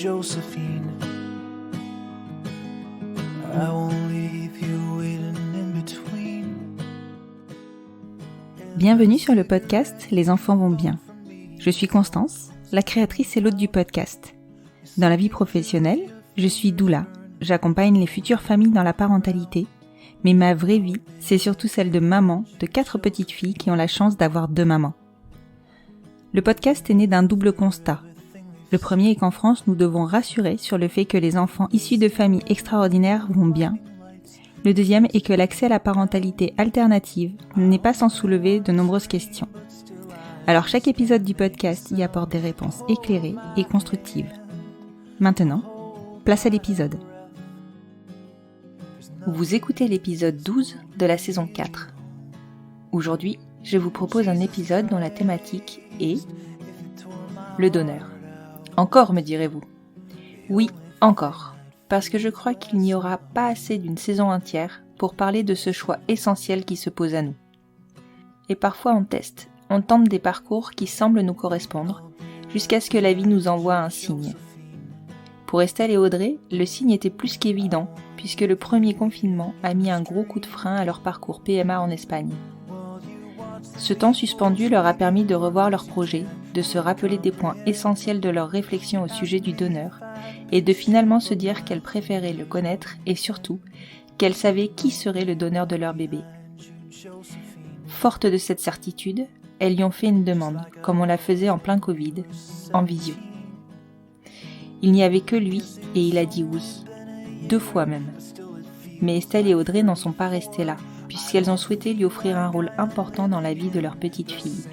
Josephine. I won't leave you waiting in between. Bienvenue sur le podcast Les enfants vont bien. Je suis Constance, la créatrice et l'hôte du podcast. Dans la vie professionnelle, je suis doula. J'accompagne les futures familles dans la parentalité, mais ma vraie vie, c'est surtout celle de maman de 4 petites filles qui ont la chance d'avoir 2 mamans. Le podcast est né d'un double constat. Le premier est qu'en France, nous devons rassurer sur le fait que les enfants issus de familles extraordinaires vont bien. Le deuxième est que l'accès à la parentalité alternative n'est pas sans soulever de nombreuses questions. Alors chaque épisode du podcast y apporte des réponses éclairées et constructives. Maintenant, place à l'épisode. Vous écoutez l'épisode 12 de la saison 4. Aujourd'hui, je vous propose un épisode dont la thématique est le donneur. Encore, me direz-vous. Oui, encore. Parce que je crois qu'il n'y aura pas assez d'une saison entière pour parler de ce choix essentiel qui se pose à nous. Et parfois on teste, on tente des parcours qui semblent nous correspondre, jusqu'à ce que la vie nous envoie un signe. Pour Estelle et Audrey, le signe était plus qu'évident, puisque le premier confinement a mis un gros coup de frein à leur parcours PMA en Espagne. Ce temps suspendu leur a permis de revoir leur projet, de se rappeler des points essentiels de leur réflexion au sujet du donneur, et de finalement se dire qu'elles préféraient le connaître et surtout, qu'elles savaient qui serait le donneur de leur bébé. Fortes de cette certitude, elles lui ont fait une demande, comme on la faisait en plein Covid, en visio. Il n'y avait que lui, et il a dit oui. 2 fois même. Mais Estelle et Audrey n'en sont pas restées là, puisqu'elles ont souhaité lui offrir un rôle important dans la vie de leur petite fille.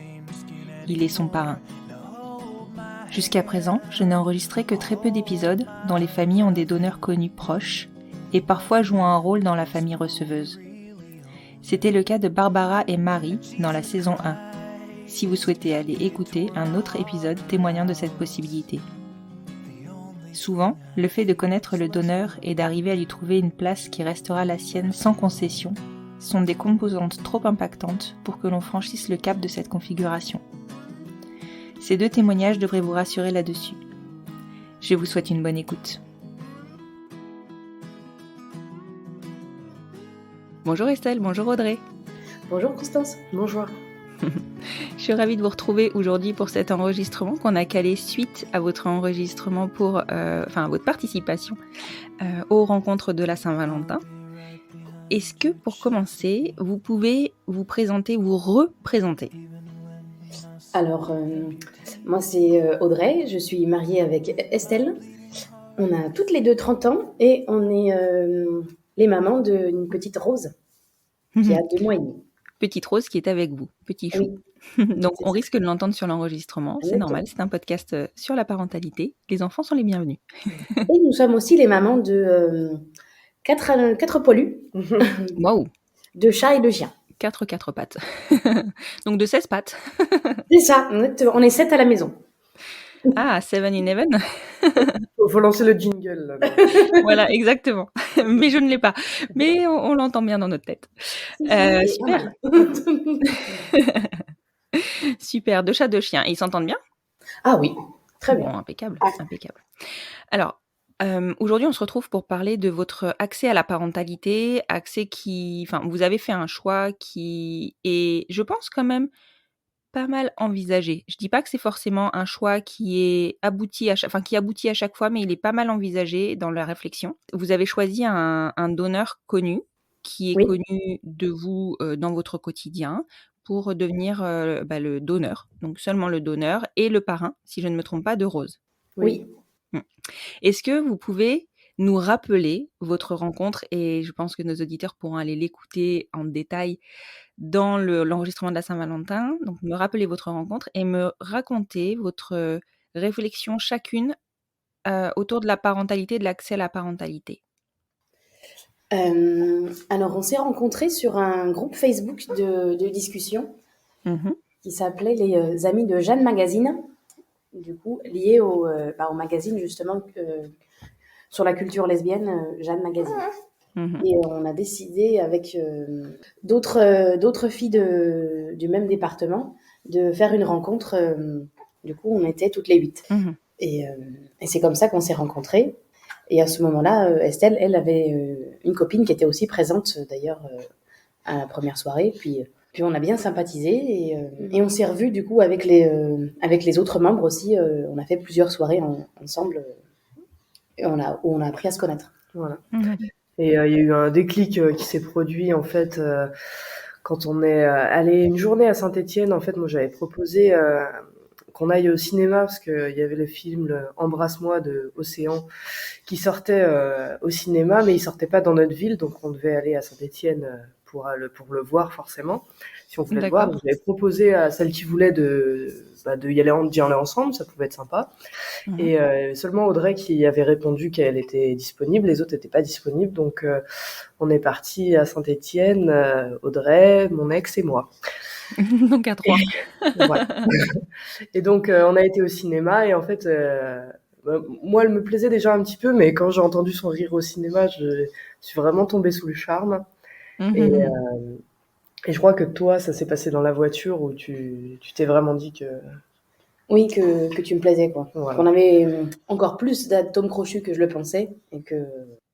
Il est son parrain. Jusqu'à présent, je n'ai enregistré que très peu d'épisodes dont les familles ont des donneurs connus proches, et parfois jouant un rôle dans la famille receveuse. C'était le cas de Barbara et Marie dans la saison 1, si vous souhaitez aller écouter un autre épisode témoignant de cette possibilité. Souvent, le fait de connaître le donneur et d'arriver à lui trouver une place qui restera la sienne sans concession sont des composantes trop impactantes pour que l'on franchisse le cap de cette configuration. Ces 2 témoignages devraient vous rassurer là-dessus. Je vous souhaite une bonne écoute. Bonjour Estelle, bonjour Audrey. Bonjour Constance, bonjour. Je suis ravie de vous retrouver aujourd'hui pour cet enregistrement qu'on a calé suite à votre enregistrement à votre participation aux rencontres de la Saint-Valentin. Est-ce que pour commencer, vous pouvez vous présenter, vous représenter ? Alors, moi c'est Audrey, je suis mariée avec Estelle. On a toutes les deux 30 ans et on est les mamans d'une petite Rose qui a 2 mois et demi. Petite Rose qui est avec vous, petit chou. Oui. Donc on risque de l'entendre sur l'enregistrement, c'est normal, c'est un podcast sur la parentalité. Les enfants sont les bienvenus. Et nous sommes aussi les mamans de 4 poilus. Waouh. De chats et de chiens. 4 pattes. Donc de 16 pattes. C'est ça, on est 7 à la maison. Ah, 7 in heaven. Faut lancer le jingle. Là. Voilà, exactement. Mais je ne l'ai pas. Mais on l'entend bien dans notre tête. Super. Super, 2 chats, 2 chiens. Ils s'entendent bien ? Ah oui, très bien. Bon, impeccable. Alors, aujourd'hui, on se retrouve pour parler de votre accès à la parentalité, vous avez fait un choix qui est, je pense, quand même pas mal envisagé. Je dis pas que c'est forcément un choix qui aboutit à chaque fois, mais il est pas mal envisagé dans la réflexion. Vous avez choisi un donneur connu, qui est connu de vous dans votre quotidien, pour devenir le donneur, donc seulement le donneur et le parrain, si je ne me trompe pas, de Rose. Oui. Est-ce que vous pouvez nous rappeler votre rencontre, et je pense que nos auditeurs pourront aller l'écouter en détail dans l'enregistrement de la Saint-Valentin, donc me rappeler votre rencontre et me raconter votre réflexion chacune autour de la parentalité, de l'accès à la parentalité. Alors on s'est rencontrés sur un groupe Facebook de discussion qui s'appelait les Amis de Jeanne Magazine, du coup lié au magazine justement sur la culture lesbienne, Jeanne Magazine. Et on a décidé avec d'autres filles du même département de faire une rencontre. Du coup, on était toutes les 8. Et, c'est comme ça qu'on s'est rencontrés. Et à ce moment-là, Estelle, elle avait une copine qui était aussi présente d'ailleurs à la première soirée. Puis on a bien sympathisé et on s'est revus du coup avec les autres membres aussi. On a fait plusieurs soirées ensemble et où on a appris à se connaître. Voilà. Et il y a eu un déclic qui s'est produit en fait quand on est allé une journée à Saint-Étienne. En fait, moi j'avais proposé qu'on aille au cinéma parce qu'il y avait le film Embrasse-moi de Océan qui sortait au cinéma, mais il sortait pas dans notre ville, donc on devait aller à Saint-Étienne pour le voir forcément, si on voulait le voir. Donc j'avais proposé à celle qui voulait d'y aller ensemble, ça pouvait être sympa. Et seulement Audrey qui avait répondu qu'elle était disponible, les autres n'étaient pas disponibles, donc on est parti à Saint-Étienne, Audrey, mon ex et moi. Donc à 3. Voilà. Et donc on a été au cinéma et en fait moi elle me plaisait déjà un petit peu, mais quand j'ai entendu son rire au cinéma, je suis vraiment tombée sous le charme. Et je crois que toi ça s'est passé dans la voiture où tu t'es vraiment dit que... Oui, que tu me plaisais, quoi. Voilà. Qu'on avait encore plus d'atomes crochus que je le pensais. Et que...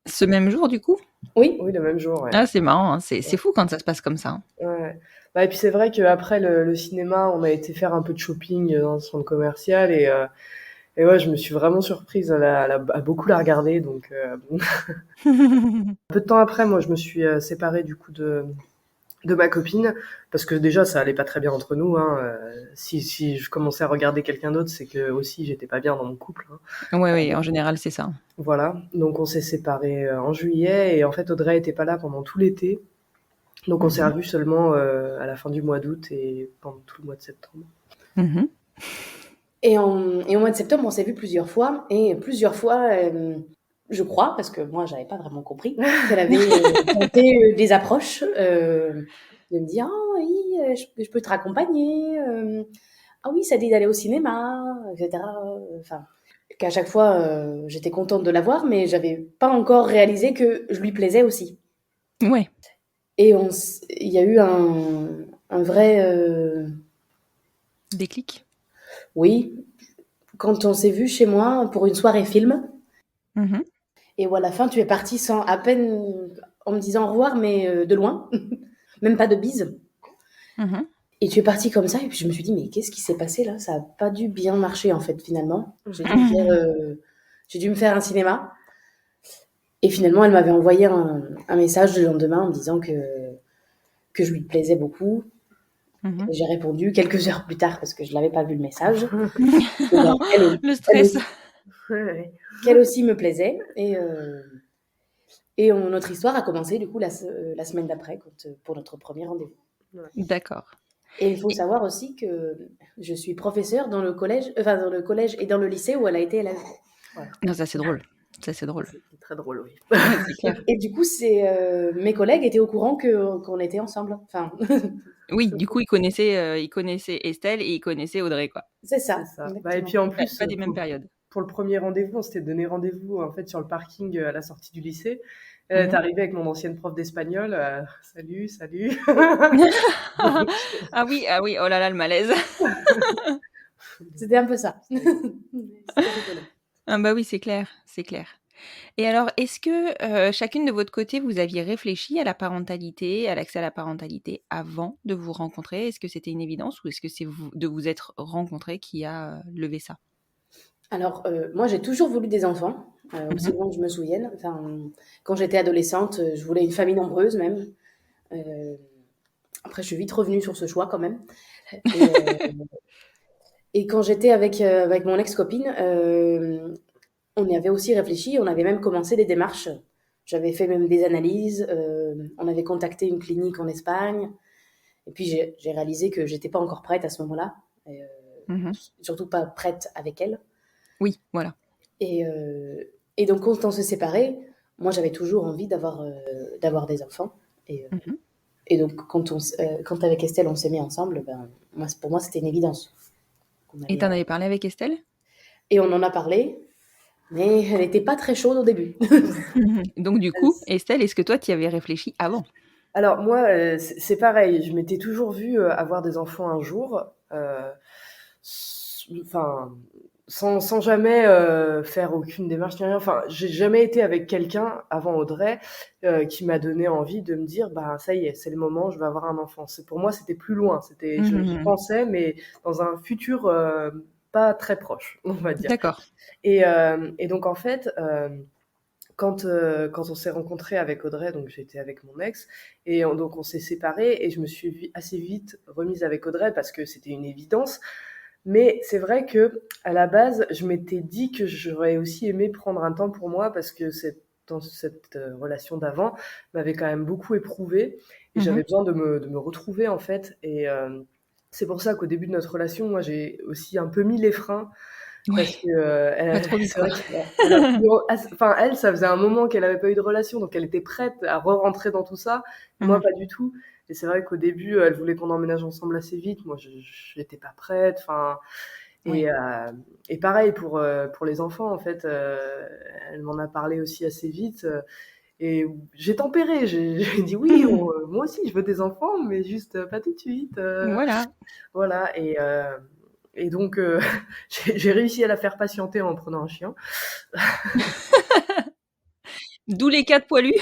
Ce même jour, du coup ? Oui. Oui, le même jour, ouais. Ah, c'est marrant, hein. C'est fou quand ça se passe comme ça. Ouais. Bah, et puis c'est vrai qu'après le cinéma, on a été faire un peu de shopping dans le centre commercial et ouais, je me suis vraiment surprise à beaucoup la regarder. Donc, bon. Peu de temps après, moi, je me suis séparée du coup de ma copine, parce que déjà ça allait pas très bien entre nous, hein. Si je commençais à regarder quelqu'un d'autre, c'est que aussi j'étais pas bien dans mon couple, hein. Oui, en général c'est ça. Voilà, donc on s'est séparés en juillet et en fait Audrey était pas là pendant tout l'été, donc on s'est revus seulement à la fin du mois d'août et pendant tout le mois de septembre. Et au mois de septembre on s'est vus plusieurs fois et plusieurs fois je crois, parce que moi j'avais pas vraiment compris, qu'elle avait tenté des approches de me dire « Ah oui, je peux te raccompagner, ah oui, ça dit d'aller au cinéma, etc. » Enfin, qu'à chaque fois j'étais contente de la voir, mais j'avais pas encore réalisé que je lui plaisais aussi. Ouais. Et il y a eu un vrai... déclic. Oui, quand on s'est vu chez moi pour une soirée film. Et où à la fin, tu es partie sans à peine en me disant au revoir, mais de loin, même pas de bise. Et tu es partie comme ça, et puis je me suis dit, mais qu'est-ce qui s'est passé là ? Ça n'a pas dû bien marcher en fait, finalement. J'ai dû me faire un cinéma. Et finalement, elle m'avait envoyé un message le lendemain en me disant que je lui plaisais beaucoup. Et j'ai répondu quelques heures plus tard parce que je n'avais pas vu le message. Le stress. Qu'elle aussi me plaisait. Et notre histoire a commencé du coup la semaine d'après pour notre premier rendez-vous. D'accord. Et il faut savoir aussi que je suis professeure dans le collège et dans le lycée où elle a été élève. Voilà. Non, ça c'est drôle. C'est drôle. C'est très drôle, oui. C'est clair. Et du coup, mes collègues étaient au courant qu'on était ensemble. Enfin... Oui, du coup, ils connaissaient Estelle et ils connaissaient Audrey, quoi. C'est ça. Bah, et puis en plus, pas des mêmes périodes. Pour le premier rendez-vous, on s'était donné rendez-vous en fait sur le parking à la sortie du lycée. Elle est arrivée avec mon ancienne prof d'espagnol. Salut. Ah oui, oh là là, le malaise. C'était un peu ça. Ah bah oui, c'est clair. Et alors, est-ce que chacune de votre côté, vous aviez réfléchi à la parentalité, à l'accès à la parentalité avant de vous rencontrer ? Est-ce que c'était une évidence ou est-ce que c'est de vous être rencontrés qui a levé ça ? Alors, moi, j'ai toujours voulu des enfants, aussi loin que je me souvienne. Enfin, quand j'étais adolescente, je voulais une famille nombreuse même. Après, je suis vite revenue sur ce choix quand même. Et quand j'étais avec mon ex-copine, on y avait aussi réfléchi. On avait même commencé des démarches. J'avais fait même des analyses. On avait contacté une clinique en Espagne. Et puis, j'ai réalisé que j'étais pas encore prête à ce moment-là. Surtout pas prête avec elle. Oui, voilà. Et donc, quand on s'est séparés, moi, j'avais toujours envie d'avoir des enfants. Et donc, quand avec Estelle, on s'est mis ensemble, pour moi, c'était une évidence. Et t'en avais parlé avec Estelle ? Et on en a parlé, mais elle n'était pas très chaude au début. Donc, du coup, Estelle, est-ce que toi, tu y avais réfléchi avant ? Alors, moi, c'est pareil. Je m'étais toujours vue avoir des enfants un jour. Enfin... sans jamais faire aucune démarche ni rien. Enfin, j'ai jamais été avec quelqu'un avant Audrey qui m'a donné envie de me dire, bah ça y est, c'est le moment, je vais avoir un enfant. Pour moi, c'était plus loin. J'y pensais, mais dans un futur pas très proche, on va dire. D'accord. Et donc en fait, quand on s'est rencontrés avec Audrey, donc j'étais avec mon ex, et donc on s'est séparés, et je me suis assez vite remise avec Audrey parce que c'était une évidence. Mais c'est vrai que à la base, je m'étais dit que j'aurais aussi aimé prendre un temps pour moi parce que dans cette relation d'avant m'avait quand même beaucoup éprouvée et j'avais besoin de me retrouver en fait. Et c'est pour ça qu'au début de notre relation, moi j'ai aussi un peu mis les freins. Ouais. Parce que Pas trop vite, c'est vrai enfin elle, ça faisait un moment qu'elle avait pas eu de relation, donc elle était prête à re-rentrer dans tout ça. Moi, pas du tout. Et c'est vrai qu'au début, elle voulait qu'on emménage ensemble assez vite. Moi, je n'étais pas prête. Enfin, et pareil pour les enfants, en fait, elle m'en a parlé aussi assez vite. Et j'ai tempéré. J'ai dit oui, moi aussi, je veux des enfants, mais juste pas tout de suite. Voilà. Voilà. Et donc, j'ai réussi à la faire patienter en prenant un chien. D'où les 4 poilus.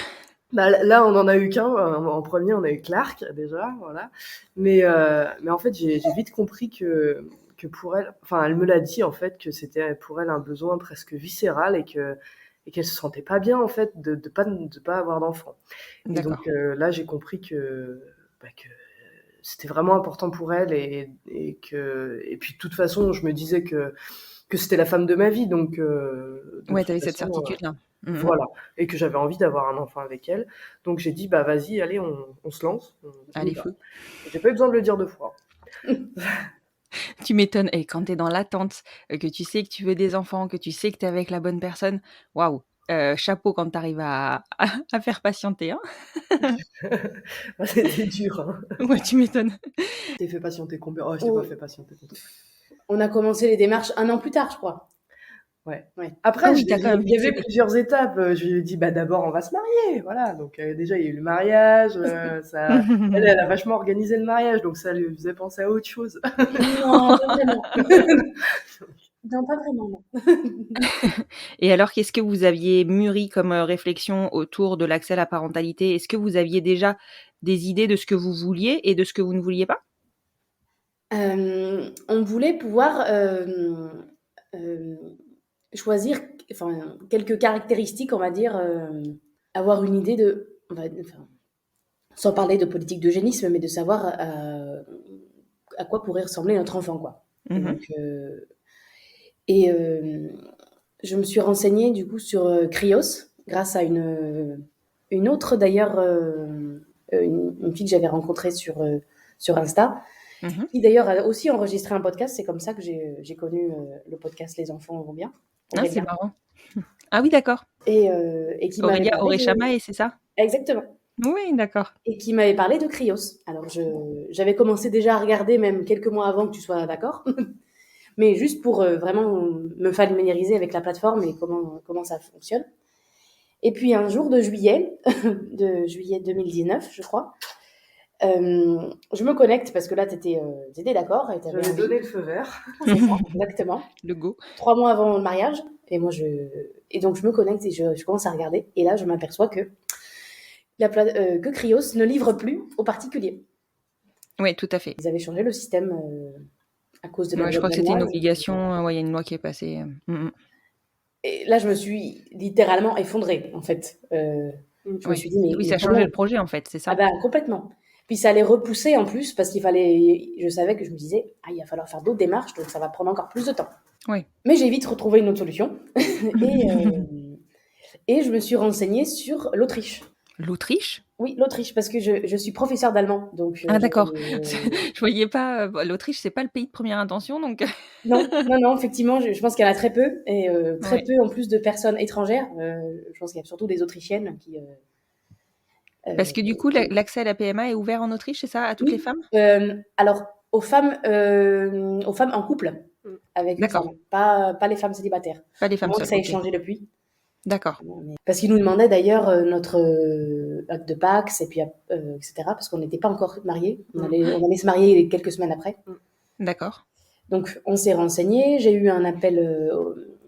Bah, là, on en a eu qu'un. En premier, on a eu Clark, déjà, voilà. Mais en fait, j'ai vite compris que pour elle, enfin, elle me l'a dit, en fait, que c'était pour elle un besoin presque viscéral et qu'elle se sentait pas bien, en fait, de pas avoir d'enfant. Et D'accord. donc, là, j'ai compris que c'était vraiment important pour elle et puis de toute façon, je me disais que c'était la femme de ma vie, donc Ouais, t'avais cette certitude-là. Voilà, et que j'avais envie d'avoir un enfant avec elle. Donc j'ai dit, bah vas-y, allez, on se lance. Allez, fou. J'ai pas eu besoin de le dire 2 fois. Tu m'étonnes. Et quand t'es dans l'attente, que tu sais que tu veux des enfants, que tu sais que t'es avec la bonne personne, waouh, chapeau quand t'arrives à faire patienter, hein. C'était dur, hein. Ouais, tu m'étonnes. T'es fait patienter combien? Oh, je t'ai pas fait patienter. On a commencé les démarches 1 an plus tard, je crois. Ouais. Ouais. Après, oui, il y avait plusieurs étapes. Je lui ai dit, bah d'abord, on va se marier, voilà. Donc déjà, il y a eu le mariage. Elle a vachement organisé le mariage, donc ça lui faisait penser à autre chose. Non, pas vraiment. Non, pas vraiment, non. Et alors, qu'est-ce que vous aviez mûri comme réflexion autour de l'accès à la parentalité? Est-ce que vous aviez déjà des idées de ce que vous vouliez et de ce que vous ne vouliez pas? On voulait pouvoir choisir quelques caractéristiques, on va dire, avoir une idée de, sans parler de politique d'eugénisme, mais de savoir à quoi pourrait ressembler notre enfant, quoi. Donc, je me suis renseignée du coup sur Krios grâce à une autre d'ailleurs, une fille que j'avais rencontrée sur Insta, qui d'ailleurs a aussi enregistré un podcast. C'est comme ça que j'ai connu le podcast Les enfants vont bien. Ah, c'est marrant. Ah oui, d'accord. Et qui m'avait Aurélia parlé Orechamae, c'est ça? Exactement. Oui, d'accord. Et qui m'avait parlé de Krios. Alors j'avais commencé déjà à regarder même quelques mois avant que tu sois d'accord, mais juste pour vraiment me familiariser avec la plateforme et comment ça fonctionne. Et puis un jour de juillet 2019, je crois, je me connecte parce que là, t'étais d'accord. J'avais donné le feu vert. C'est ça, exactement. Le go. 3 mois avant le mariage. Et donc, je me connecte et je commence à regarder. Et là, je m'aperçois que Krios ne livre plus aux particuliers. Oui, tout à fait. Ils avaient changé le système à cause de la loi. Je crois que c'était une obligation. Il y a une loi qui est passée. Et là, je me suis littéralement effondrée, en fait. Je me suis dit, mais... Oui, ça a changé le projet, en fait, c'est ça? Ah ben, complètement. Puis ça allait repousser en plus, parce qu'il fallait... Je savais que je me disais, il va falloir faire d'autres démarches, donc ça va prendre encore plus de temps. Oui. Mais j'ai vite retrouvé une autre solution. Et je me suis renseignée sur l'Autriche. L'Autriche? Oui, l'Autriche, parce que je suis professeure d'allemand. Donc, ah, d'accord. Je voyais pas... L'Autriche, c'est pas le pays de première intention, donc... non, effectivement, je pense qu'il y en a très peu. Et très peu, en plus, de personnes étrangères. Je pense qu'il y a surtout des Autrichiennes qui... parce que du coup, l'accès à la PMA est ouvert en Autriche, c'est ça, à toutes les femmes? Alors, aux femmes en couple avec une femme, pas les femmes célibataires. Pas les femmes seules. Ça a changé depuis. D'accord. Parce qu'ils nous demandaient d'ailleurs notre acte de Pax et puis etc. parce qu'on n'était pas encore mariés. On allait se marier quelques semaines après. D'accord. Donc, on s'est renseigné. J'ai eu un appel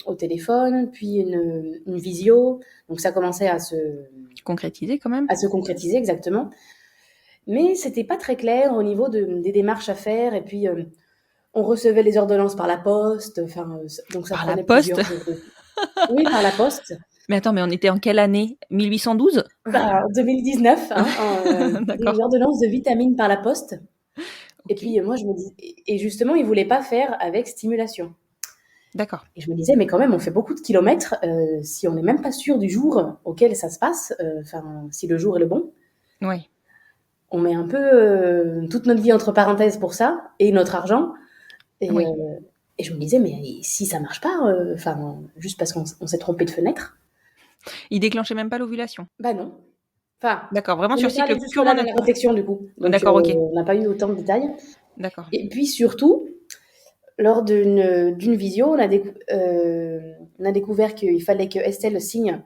au téléphone, puis une visio. Donc, ça commençait à se concrétiser quand même. À se concrétiser, exactement. Mais c'était pas très clair au niveau des démarches à faire. Et puis, on recevait les ordonnances par la poste. Donc, ça par la prenait poste. Oui, par la poste. Mais attends, mais on était en quelle année? 1812? En 2019, des ordonnances de vitamines par la poste. Okay. Et puis moi je me dis, et justement ils voulaient pas faire avec stimulation. D'accord. Et je me disais, mais quand même on fait beaucoup de kilomètres, si on n'est même pas sûr du jour auquel ça se passe, si le jour est le bon. Oui. On met un peu toute notre vie entre parenthèses pour ça, et notre argent. Et, oui. Et je me disais, mais si ça marche pas, juste parce qu'on s'est trompé de fenêtre. Il déclenchait même pas l'ovulation? Bah non. D'accord, vraiment sur cycle purement naturel. La réflexion du coup. Donc, d'accord, ok. On n'a pas eu autant de détails. D'accord. Et puis surtout, lors d'une visio, on a découvert qu'il fallait que Estelle signe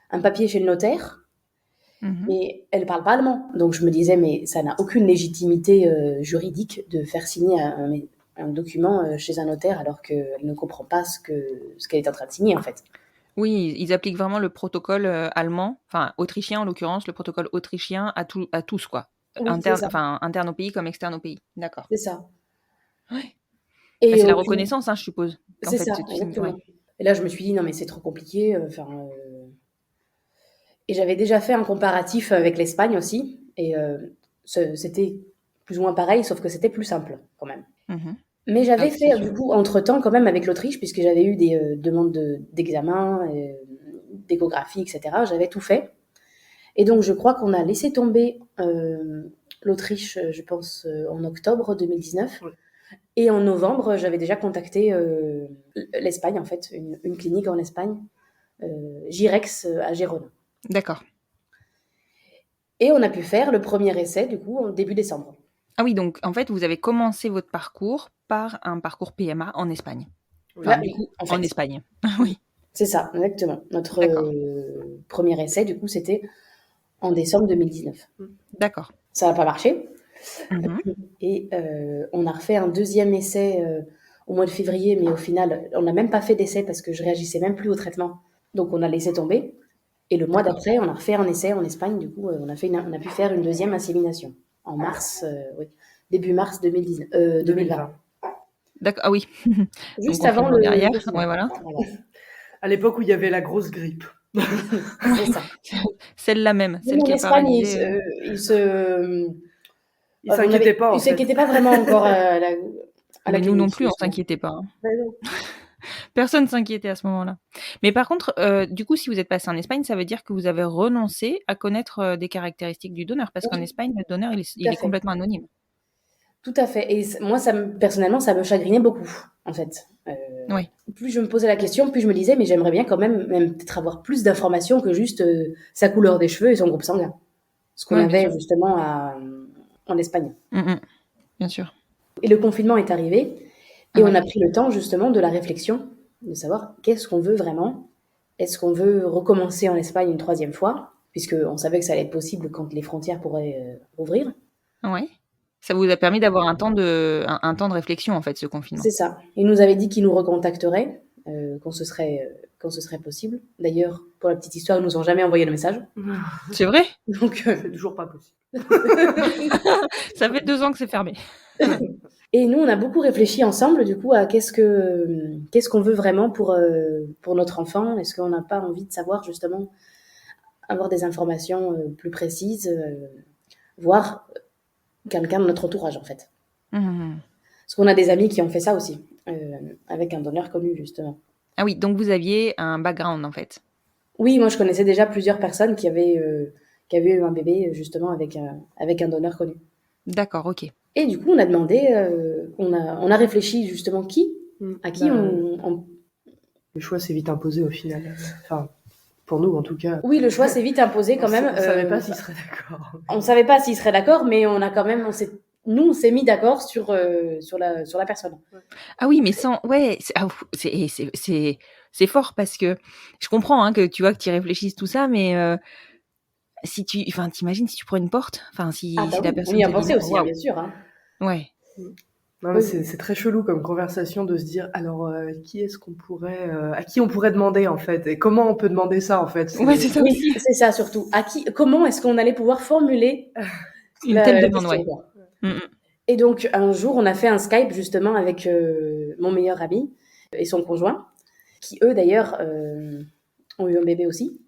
un papier chez le notaire, mais elle parle pas allemand. Donc je me disais, mais ça n'a aucune légitimité juridique de faire signer un document chez un notaire alors qu'elle ne comprend pas ce qu'elle est en train de signer en fait. Oui, ils appliquent vraiment le protocole allemand, enfin autrichien en l'occurrence, le protocole autrichien à tous quoi, oui, interne au pays comme externe au pays. D'accord. C'est ça. Ouais. Et c'est la reconnaissance, je suppose. C'est ça, exactement. Ouais. Et là, je me suis dit non mais c'est trop compliqué. Et j'avais déjà fait un comparatif avec l'Espagne aussi, et c'était plus ou moins pareil, sauf que c'était plus simple quand même. Mm-hmm. Mais j'avais fait, du coup, entre-temps, quand même, avec l'Autriche, puisque j'avais eu des demandes d'examen, d'échographie, etc. J'avais tout fait. Et donc, je crois qu'on a laissé tomber l'Autriche, je pense, en octobre 2019. Oui. Et en novembre, j'avais déjà contacté l'Espagne, en fait, une clinique en Espagne, Girex à Gérone. D'accord. Et on a pu faire le premier essai, du coup, en début décembre. Ah oui, donc en fait, vous avez commencé votre parcours par un parcours PMA en Espagne. Enfin, du coup, en Espagne. Oui. C'est ça, exactement. Notre premier essai, du coup, c'était en décembre 2019. D'accord. Ça n'a pas marché. Mm-hmm. Et on a refait un deuxième essai au mois de février, mais au final, on n'a même pas fait d'essai parce que je réagissais même plus au traitement. Donc, on a laissé tomber. Et le mois d'après, on a refait un essai en Espagne. Du coup, on a pu faire une deuxième insémination en mars, début mars 2020. D'accord. Ah oui. Juste avant le derrière. Ouais, voilà. À l'époque où il y avait la grosse grippe. C'est ça. Celle-là même, celle qui a Espagne, paralysé. Il s'inquiétait pas. Il s'inquiétait pas vraiment encore à la Mais nous non plus, on s'inquiétait pas. Personne ne s'inquiétait à ce moment-là. Mais par contre, du coup, si vous êtes passé en Espagne, ça veut dire que vous avez renoncé à connaître des caractéristiques du donneur, parce qu'en Espagne, le donneur, il est complètement anonyme. Tout à fait. Et moi, personnellement, ça me chagrinait beaucoup, en fait. Oui. Plus je me posais la question, plus je me disais, mais j'aimerais bien quand même peut-être avoir plus d'informations que juste sa couleur des cheveux et son groupe sanguin. Ce qu'on avait justement en Espagne. Bien sûr. Et le confinement est arrivé. Et on a pris le temps justement de la réflexion, de savoir qu'est-ce qu'on veut vraiment. Est-ce qu'on veut recommencer en Espagne une troisième fois, puisqu'on savait que ça allait être possible quand les frontières pourraient rouvrir. Oui. Ça vous a permis d'avoir un temps de réflexion, en fait, ce confinement. C'est ça. Il nous avait dit qu'il nous recontacterait quand ce serait possible. D'ailleurs, pour la petite histoire, ils nous ont jamais envoyé le message. C'est vrai ? Donc, c'est toujours pas possible. Ça fait 2 ans que c'est fermé. Et nous, on a beaucoup réfléchi ensemble, du coup, à qu'est-ce qu'on veut vraiment pour notre enfant. Est-ce qu'on n'a pas envie de savoir, justement, avoir des informations plus précises, voir quelqu'un de notre entourage, en fait. Parce qu'on a des amis qui ont fait ça aussi, avec un donneur connu, justement. Ah oui, donc vous aviez un background, en fait. Oui, moi, je connaissais déjà plusieurs personnes qui avaient eu un bébé, justement, avec un donneur connu. D'accord, ok. Et du coup, on a demandé, on a réfléchi justement à qui on... Le choix s'est vite imposé au final. Enfin, pour nous en tout cas. Oui, le choix s'est vite imposé quand même. On savait pas s'il serait d'accord. On savait pas s'il serait d'accord, mais on a quand même, on s'est mis d'accord sur la personne. Ah oui, mais c'est fort parce que je comprends que tu vois que tu réfléchisses tout ça, mais t'imagines si tu prends une porte, si la personne. On y a pensé aussi, bien sûr. Ouais. Non, mais c'est très chelou comme conversation de se dire alors qui est-ce qu'on pourrait à qui on pourrait demander en fait et comment on peut demander ça en fait. Ouais, c'est ça Oui, aussi. c'est ça surtout. Comment est-ce qu'on allait pouvoir formuler Une telle la demande, question, ouais. quoi. Mm. Et donc, un jour, on a fait un Skype justement avec mon meilleur ami et son conjoint, qui eux d'ailleurs ont eu un bébé aussi.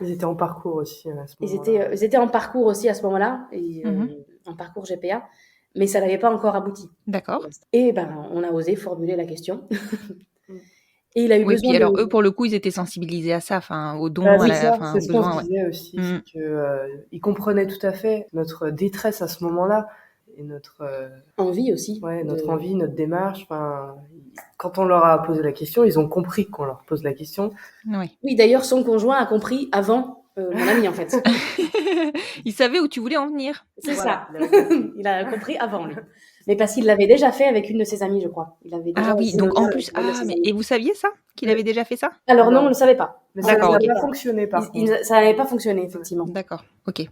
Ils étaient en parcours aussi à ce Ils moment-là. étaient en parcours aussi à ce moment-là, et, en parcours GPA, mais ça n'avait pas encore abouti. D'accord. Et ben, on a osé formuler la question. Et il a eu Oui, besoin puis alors de... eux, pour le coup, ils étaient sensibilisés à ça, enfin, aux dons, C'est ça, enfin, c'est aux ce qu'on besoins, se ouais. disait aussi, c'est que ils comprenaient tout à fait notre détresse à ce moment-là et notre envie aussi. notre envie, notre démarche. Enfin, quand on leur a posé la question, ils ont compris qu'on leur pose la question. Oui. Oui, d'ailleurs, son conjoint a compris avant mon ami, en fait. Il savait où tu voulais en venir. C'est Voilà, ça. Il a compris avant, lui. Mais parce qu'il l'avait déjà fait avec une de ses amies, je crois. Il avait déjà Ah oui, essayé donc de en faire plus, avec une de ses mais amies. et vous saviez ça? Qu'il avait déjà fait ça? Alors non, Non. on ne le savait pas. Mais On ça le n'a savait pas pas. fonctionné par contre. Ça n'avait pas fonctionné, effectivement. D'accord, ok. Et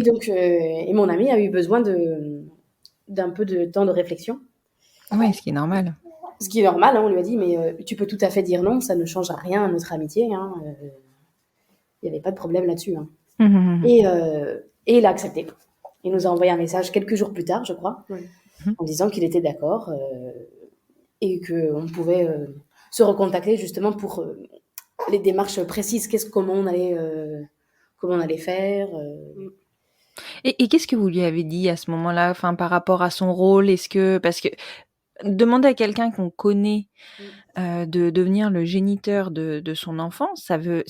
donc, et mon ami a eu besoin d'un peu de temps de réflexion. Ouais, ce qui est normal. Ce qui est normal, hein, on lui a dit, mais tu peux tout à fait dire non, ça ne change rien à notre amitié. Hein, il n'y avait pas de problème là-dessus. Hein. Et il a accepté. Il nous a envoyé un message quelques jours plus tard, je crois, en disant qu'il était d'accord et qu'on pouvait se recontacter justement pour les démarches précises, comment on allait faire. Et qu'est-ce que vous lui avez dit à ce moment-là, enfin, par rapport à son rôle? Parce que demander à quelqu'un qu'on connaît de devenir le géniteur de son enfant, ça peut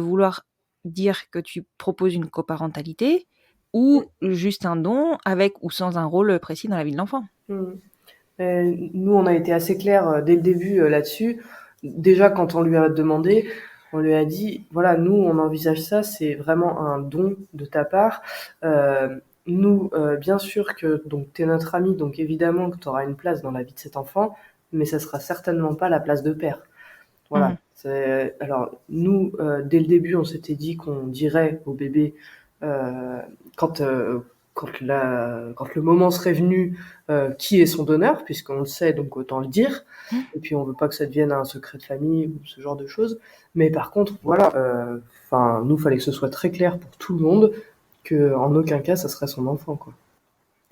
vouloir dire que tu proposes une coparentalité ou juste un don avec ou sans un rôle précis dans la vie de l'enfant. Nous, on a été assez clairs dès le début là-dessus. Déjà, quand on lui a demandé, on lui a dit, voilà, nous, on envisage ça, c'est vraiment un don de ta part. Nous, bien sûr que donc t'es notre ami, donc évidemment que tu auras une place dans la vie de cet enfant, mais ça sera certainement pas la place de père. Voilà. Alors, nous, dès le début, on s'était dit qu'on dirait au bébé quand le moment serait venu, qui est son donneur, puisqu'on le sait, donc autant le dire. Et puis on veut pas que ça devienne un secret de famille ou ce genre de choses. Mais par contre, voilà, nous, fallait que ce soit très clair pour tout le monde que en aucun cas, ça serait son enfant, quoi.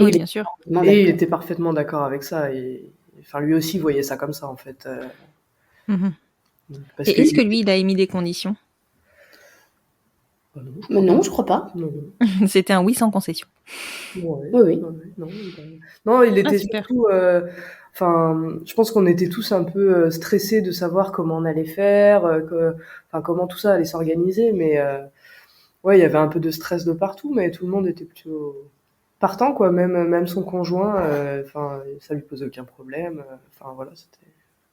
Oui, bien sûr. Et il était parfaitement d'accord avec ça. Et lui aussi voyait ça comme ça, en fait. Et est-ce que lui, il a émis des conditions? Mais non, je crois pas. C'était un oui sans concession. Oui. Non, il était super. surtout... je pense qu'on était tous un peu stressés de savoir comment on allait faire, comment tout ça allait s'organiser. Mais il y avait un peu de stress de partout, mais tout le monde était plutôt partant, quoi. Même son conjoint, ça lui posait aucun problème. Voilà, c'était...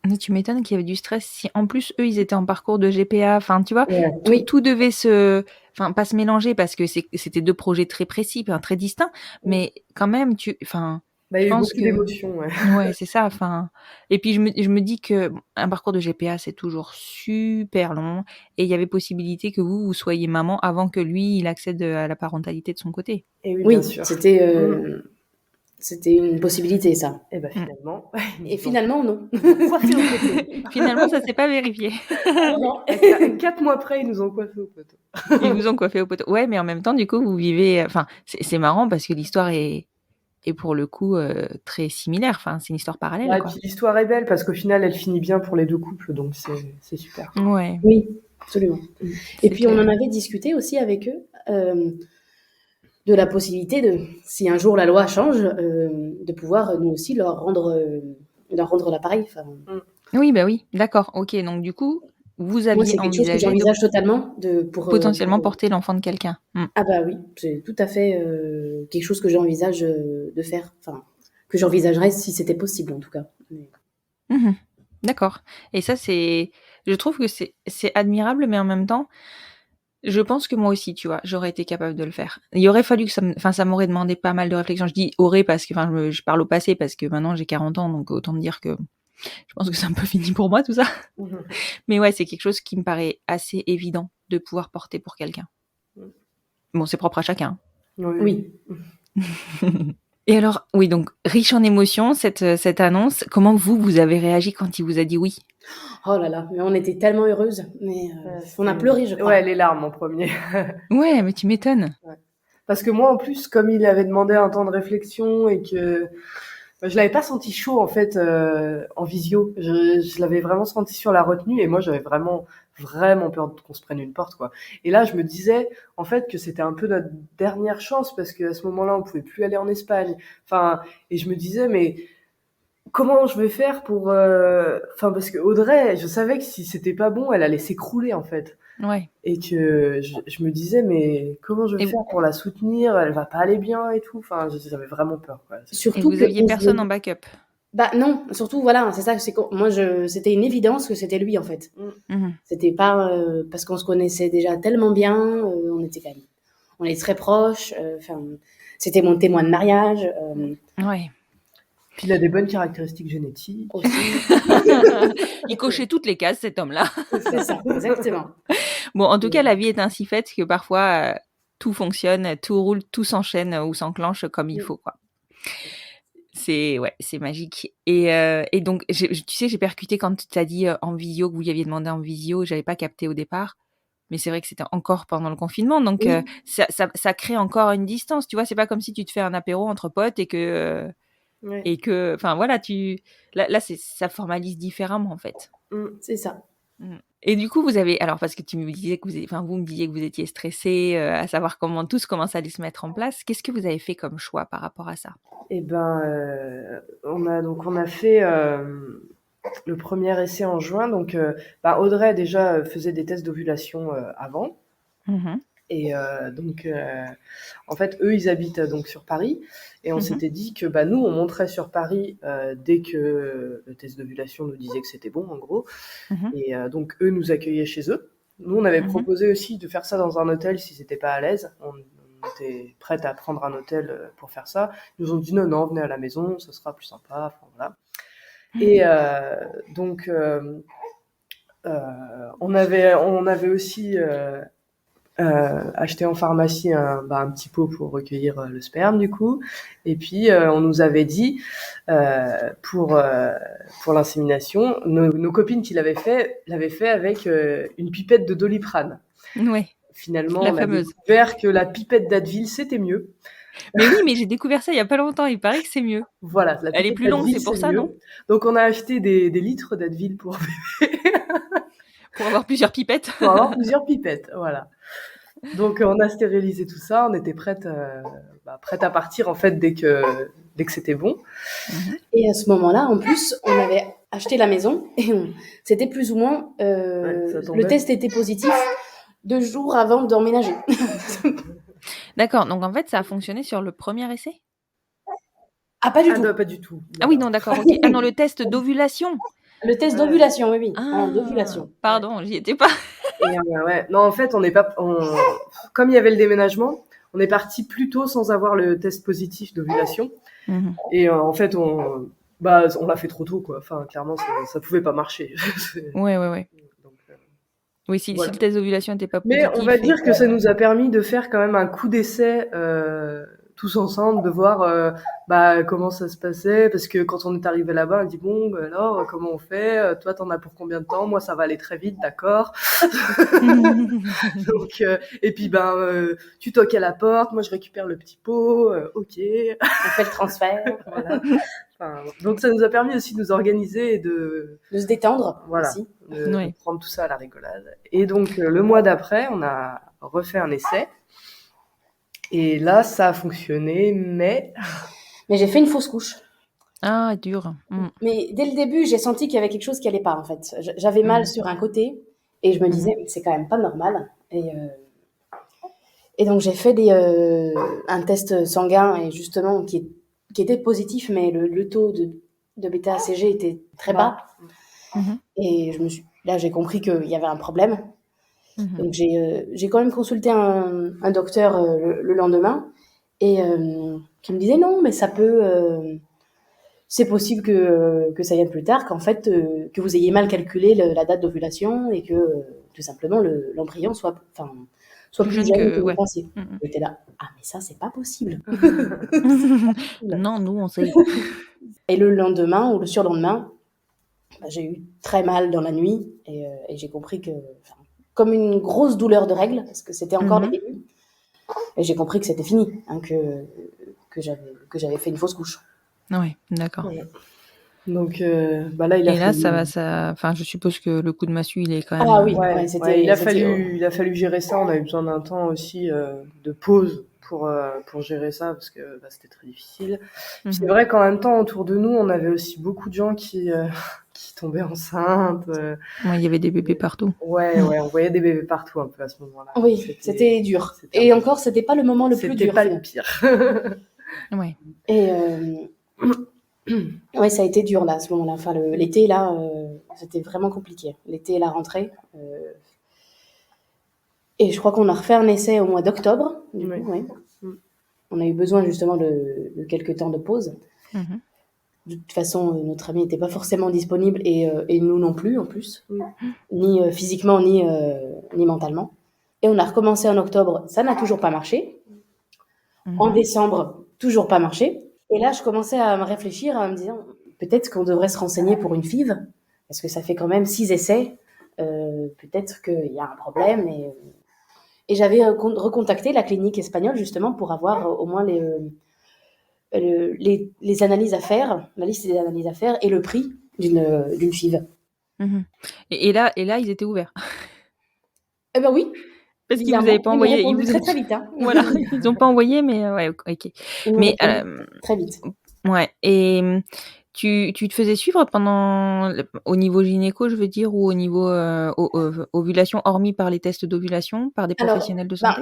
Mais tu m'étonnes qu'il y avait du stress. Si en plus, eux, ils étaient en parcours de GPA, enfin, tu vois, tout devait pas se mélanger parce que c'était deux projets très précis, très distincts, mais quand même, il y a eu beaucoup d'émotions, ouais. Ouais, c'est ça, et puis je me dis que un parcours de GPA, c'est toujours super long, et il y avait possibilité que vous soyez maman avant que lui, il accède à la parentalité de son côté. Et oui, bien sûr. C'était une possibilité, ça. Et finalement... Et finalement, non. Finalement, ça s'est pas vérifié. Non. 4 mois après, ils nous ont coiffé au poteau. Ils vous ont coiffé au poteau. Ouais, mais en même temps, du coup, vous vivez... c'est marrant parce que l'histoire est pour le coup très similaire. C'est une histoire parallèle. Ouais, puis l'histoire est belle parce qu'au final, elle finit bien pour les deux couples, donc c'est super. Ouais. Oui, absolument. Et puis, on en avait discuté aussi avec eux de la possibilité si un jour la loi change, de pouvoir nous aussi leur rendre l'appareil. Oui, bah oui, d'accord. Ok, donc du coup, vous aviez c'est quelque chose que j'envisage totalement pour potentiellement porter l'enfant de quelqu'un. Ah bah oui, c'est tout à fait quelque chose que j'envisage de faire, que j'envisagerais si c'était possible en tout cas. D'accord. Et ça, je trouve que c'est admirable, mais en même temps, je pense que moi aussi, tu vois, j'aurais été capable de le faire. Il aurait fallu que ça m'aurait demandé pas mal de réflexion. Je dis aurait parce que, je parle au passé parce que maintenant j'ai 40 ans, donc autant me dire que je pense que c'est un peu fini pour moi tout ça. Mais ouais, c'est quelque chose qui me paraît assez évident de pouvoir porter pour quelqu'un. Bon, c'est propre à chacun. Oui. Et alors, oui, donc riche en émotions, cette annonce. Comment vous avez réagi quand il vous a dit oui? Oh là là, mais on était tellement heureuses, mais on a pleuré, je crois. Ouais, les larmes en premier. Ouais, mais tu m'étonnes. Ouais. Parce que moi, en plus, comme il avait demandé un temps de réflexion et que je l'avais pas senti chaud en fait en visio. Je l'avais vraiment senti sur la retenue et moi j'avais vraiment peur qu'on se prenne une porte quoi. Et là je me disais en fait que c'était un peu notre dernière chance parce qu'à ce moment-là on pouvait plus aller en Espagne. Enfin et je me disais mais comment je vais faire pour enfin parce que Audrey, je savais que si c'était pas bon, elle allait s'écrouler en fait. Ouais. Et que je me disais mais comment je vais faire pour la soutenir, elle va pas aller bien et tout. Enfin j'avais vraiment peur quoi. Et Surtout vous aviez personne en backup? Bah non, surtout voilà, c'est ça, moi c'était une évidence que c'était lui en fait. Mhm. C'était pas parce qu'on se connaissait déjà tellement bien, on est très proches, enfin c'était mon témoin de mariage. Ouais. Puis il a des bonnes caractéristiques génétiques. Aussi. Il cochait toutes les cases, cet homme-là. C'est ça, exactement. Bon, en tout cas, la vie est ainsi faite que parfois, tout fonctionne, tout roule, tout s'enchaîne ou s'enclenche comme il faut, quoi. C'est magique. Et donc, tu sais, j'ai percuté quand tu t'as dit en visio, que vous lui aviez demandé en visio, j'avais pas capté au départ. Mais c'est vrai que c'était encore pendant le confinement, donc ça crée encore une distance. Tu vois, c'est pas comme si tu te fais un apéro entre potes et que, enfin voilà, là ça formalise différemment en fait. C'est ça. Et du coup, alors parce que tu me disais que vous me disiez que vous étiez stressés à savoir comment ça allait se mettre en place. Qu'est-ce que vous avez fait comme choix par rapport à ça? Eh ben, on a fait le premier essai en juin. Donc, Audrey déjà faisait des tests d'ovulation avant. Et donc, en fait, eux, ils habitent donc sur Paris. Et on s'était dit que nous, on monterait sur Paris dès que le test d'ovulation nous disait que c'était bon, en gros. Et donc, eux nous accueillaient chez eux. Nous, on avait proposé aussi de faire ça dans un hôtel si c'était pas à l'aise. On était prête à prendre un hôtel pour faire ça. Ils nous ont dit non, venez à la maison, ça sera plus sympa. Enfin, voilà. Et donc, on avait aussi acheté en pharmacie un petit pot pour recueillir le sperme du coup. Et puis on nous avait dit pour l'insémination, nos copines qui l'avaient fait avec une pipette de Doliprane. Ouais. Finalement, on a découvert que la pipette d'Advil c'était mieux. Mais oui, mais j'ai découvert ça il y a pas longtemps. Il paraît que c'est mieux. Voilà. Elle est plus longue, c'est pour ça, non? Donc on a acheté des litres d'Advil pour bébé. Pour avoir plusieurs pipettes. Pour avoir plusieurs pipettes, voilà. Donc on a stérilisé tout ça, on était prête à partir en fait dès que c'était bon. Et à ce moment-là, en plus, on avait acheté la maison et c'était plus ou moins le test était positif 2 jours avant d'emménager. D'accord, donc en fait ça a fonctionné sur le premier essai? Ah pas du tout. Non, pas du tout. Ah oui, non, d'accord, ok. Ah non, le test d'ovulation. Le test d'ovulation, oui. D'ovulation. Pardon, j'y étais pas. Non, en fait, comme il y avait le déménagement, on est parti plus tôt sans avoir le test positif d'ovulation. Et en fait, on l'a fait trop tôt, quoi. Enfin, clairement, ça pouvait pas marcher. Ouais. Donc, oui, si le test d'ovulation n'était pas positif. Mais on va dire que ça nous a permis de faire quand même un coup d'essai tous ensemble, de voir comment ça se passait, parce que quand on est arrivé là-bas, on dit bon, alors comment on fait, toi t'en as pour combien de temps, moi ça va aller très vite, d'accord. Donc et puis tu toques à la porte, moi je récupère le petit pot, ok, on fait le transfert. Voilà. Enfin, donc ça nous a permis aussi de nous organiser et de se détendre, voilà, aussi. De prendre tout ça à la rigolade. Et donc le mois d'après, on a refait un essai. Et là, ça a fonctionné, mais j'ai fait une fausse couche. Ah, dur. Mais dès le début, j'ai senti qu'il y avait quelque chose qui allait pas, en fait. J'avais mal sur un côté et je me disais, c'est quand même pas normal. Et donc, j'ai fait un test sanguin et justement qui était positif, mais le taux de bêta-HCG était très bas. Et là, j'ai compris qu'il y avait un problème. Donc j'ai quand même consulté un docteur le lendemain et qui me disait non mais ça peut c'est possible que ça vienne plus tard, qu'en fait que vous ayez mal calculé la date d'ovulation et que tout simplement l'embryon soit plus Jeune jeune que que vous ouais. pensiez. J'étais là, ah mais ça c'est pas possible. Non, nous on sait. Et le lendemain ou le surlendemain, j'ai eu très mal dans la nuit et j'ai compris que, comme une grosse douleur de règles, parce que c'était encore les débuts, et j'ai compris que c'était fini, hein, que j'avais fait une fausse couche. Ouais, d'accord. Ouais. Donc là, il a Et là, fallu... enfin, je suppose que le coup de massue, il est quand même. Ah oui, il a fallu gérer ça. On a eu besoin d'un temps aussi de pause pour gérer ça parce que c'était très difficile. Puis c'est vrai qu'en même temps, autour de nous, on avait aussi beaucoup de gens qui tombaient enceintes. Ouais, il y avait des bébés partout. Ouais, on voyait des bébés partout un peu à ce moment-là. Oui, c'était dur. Et encore, c'était pas le moment le plus dur. C'était pas le pire. Ouais. Et ouais, ça a été dur là, à ce moment-là. Enfin, l'été, là, c'était vraiment compliqué. L'été et la rentrée. Et je crois qu'on a refait un essai au mois d'octobre. Du coup, ouais. On a eu besoin justement de quelques temps de pause. De toute façon, notre ami n'était pas forcément disponible et nous non plus, en plus. Ni physiquement, ni mentalement. Et on a recommencé en octobre. Ça n'a toujours pas marché. En décembre, toujours pas marché. Et là, je commençais à me réfléchir, à me dire, peut-être qu'on devrait se renseigner pour une FIV, parce que ça fait quand même 6 essais. Peut-être qu'il y a un problème. Et j'avais recontacté la clinique espagnole, justement, pour avoir au moins les analyses à faire, la liste des analyses à faire et le prix d'une FIV. Et là, ils étaient ouverts. Eh ben oui. Parce qu'ils vous avaient pas envoyé. Ils vous très vite. Hein. Voilà, ils n'ont pas envoyé, mais ouais, ok. Mais très vite. Ouais. Et tu te faisais suivre au niveau gynéco, je veux dire, ou au niveau ovulation, hormis par les tests d'ovulation, par des professionnels de santé?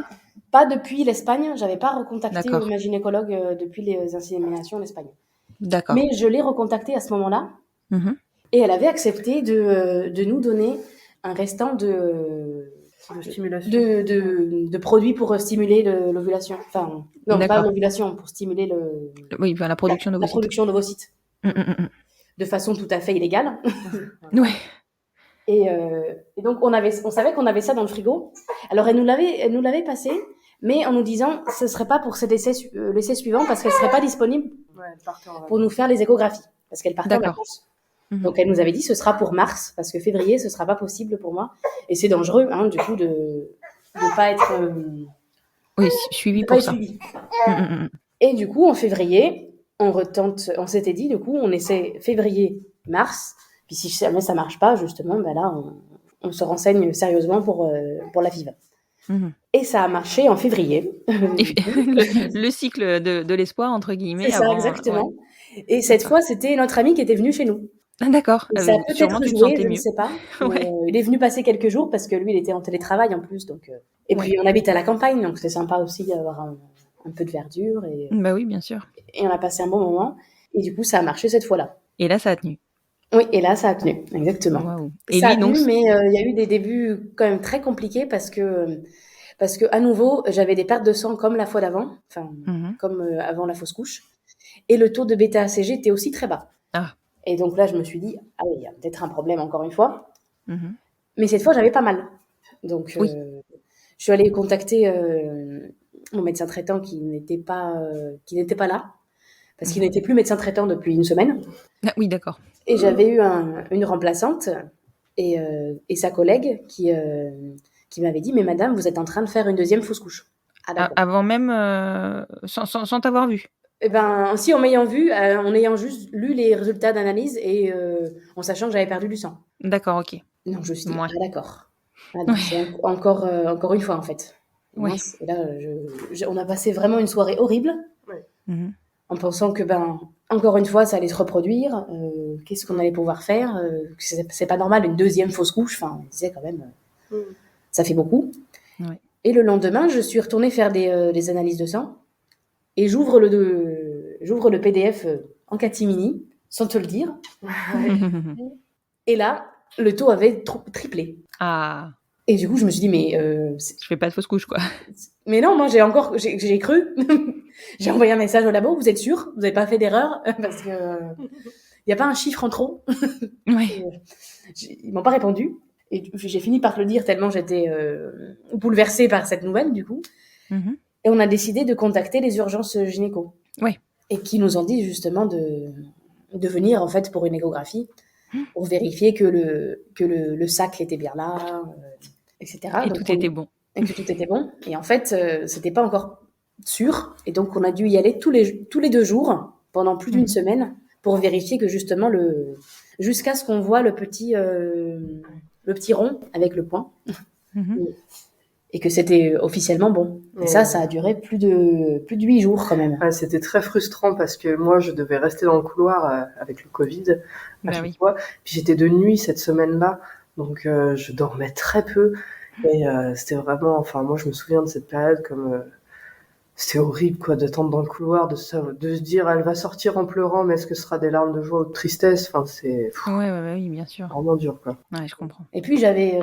Pas depuis l'Espagne. J'avais pas recontacté ma gynécologue depuis les inséminations en Espagne. D'accord. Mais je l'ai recontactée à ce moment-là. Et elle avait accepté de nous donner un restant de produits pour stimuler l'ovulation. Enfin, non, pas l'ovulation, pour stimuler la production d'ovocytes. La production d'ovocytes. De façon tout à fait illégale. Ouais. Et donc, on savait qu'on avait ça dans le frigo. Alors, elle nous l'avait passé, mais en nous disant, ce serait pas pour l'essai suivant, parce qu'elle serait pas disponible pour nous faire les échographies. Parce qu'elle partait en vacances. Donc, elle nous avait dit, ce sera pour mars, parce que février, ce sera pas possible pour moi. Et c'est dangereux, hein, du coup, de pas être... suivi pour ça. Et du coup, en février, on s'était dit, du coup, on essaie février, mars, puis si jamais ça marche pas, justement, ben là, on se renseigne sérieusement pour la FIV. Et ça a marché en février. le cycle de l'espoir, entre guillemets. C'est ça, exactement. Ouais. Et cette fois, c'était notre ami qui était venu chez nous. Ah, d'accord. Ça a peut-être joué, je ne sais pas. Il est venu passer quelques jours parce que lui, il était en télétravail en plus. Donc, et puis, on habite à la campagne, donc c'est sympa aussi d'avoir un peu de verdure. Bah oui, bien sûr. Et on a passé un bon moment. Et du coup, ça a marché cette fois-là. Et là, ça a tenu. Oui, et là, ça a tenu, exactement. Wow. Et ça a tenu, mais il y a eu des débuts quand même très compliqués parce que à nouveau, j'avais des pertes de sang comme la fois d'avant, enfin, comme avant la fausse couche. Et le taux de bêta-ACG était aussi très bas. Ah. Et donc là, je me suis dit, ah oui, il y a peut-être un problème encore une fois. Mais cette fois, j'avais pas mal. Donc, je suis allée contacter mon médecin traitant qui n'était pas là. Parce qu'il n'était plus médecin traitant depuis une semaine. Ah, oui, d'accord. Et j'avais eu une remplaçante et sa collègue qui m'avait dit, mais madame, vous êtes en train de faire une deuxième fausse couche. Avant même, sans t'avoir vu. Eh ben, si, en m'ayant vu, en ayant juste lu les résultats d'analyse et en sachant que j'avais perdu du sang. D'accord, ok. Donc, je me suis dit, d'accord. Donc, c'est encore une fois, en fait. Ouais. Et là, on a passé vraiment une soirée horrible. En pensant que, encore une fois, ça allait se reproduire. Qu'est-ce qu'on allait pouvoir faire c'est pas normal, une deuxième fausse couche. Enfin, on disait quand même, ça fait beaucoup. Ouais. Et le lendemain, je suis retournée faire des analyses de sang. Et j'ouvre le PDF en catimini, sans te le dire. Et là, le taux avait triplé. Ah. Et du coup, je me suis dit, mais... je fais pas de fausse couche, quoi. Mais non, moi, j'ai cru. J'ai envoyé un message au labo, vous êtes sûr? Vous n'avez pas fait d'erreur? Parce que il n'y a pas un chiffre en trop. Ouais. Ils m'ont pas répondu. Et j'ai fini par te le dire tellement j'étais bouleversée par cette nouvelle, du coup. Et on a décidé de contacter les urgences gynéco. Oui. Et qui nous ont dit justement de venir, en fait, pour une échographie, pour vérifier que le sac était bien là, etc. Et donc, tout était bon. Et que tout était bon. Et en fait, c'était pas encore sûr. Et donc, on a dû y aller tous les 2 jours, pendant plus d'une semaine, pour vérifier que justement, jusqu'à ce qu'on voit le petit rond avec le point. Et que c'était officiellement bon. Et ça a duré plus de 8 jours quand même. Ouais, c'était très frustrant parce que moi, je devais rester dans le couloir avec le Covid à chaque fois. Puis j'étais de nuit cette semaine-là, donc je dormais très peu. Et c'était vraiment... Enfin, moi, je me souviens de cette période comme... c'était horrible, quoi, d'attendre dans le couloir, de se dire, elle va sortir en pleurant, mais est-ce que ce sera des larmes de joie ou de tristesse? Enfin, c'est... Oui, bien sûr. Vraiment dur, quoi. Ouais, je comprends. Et puis, j'avais...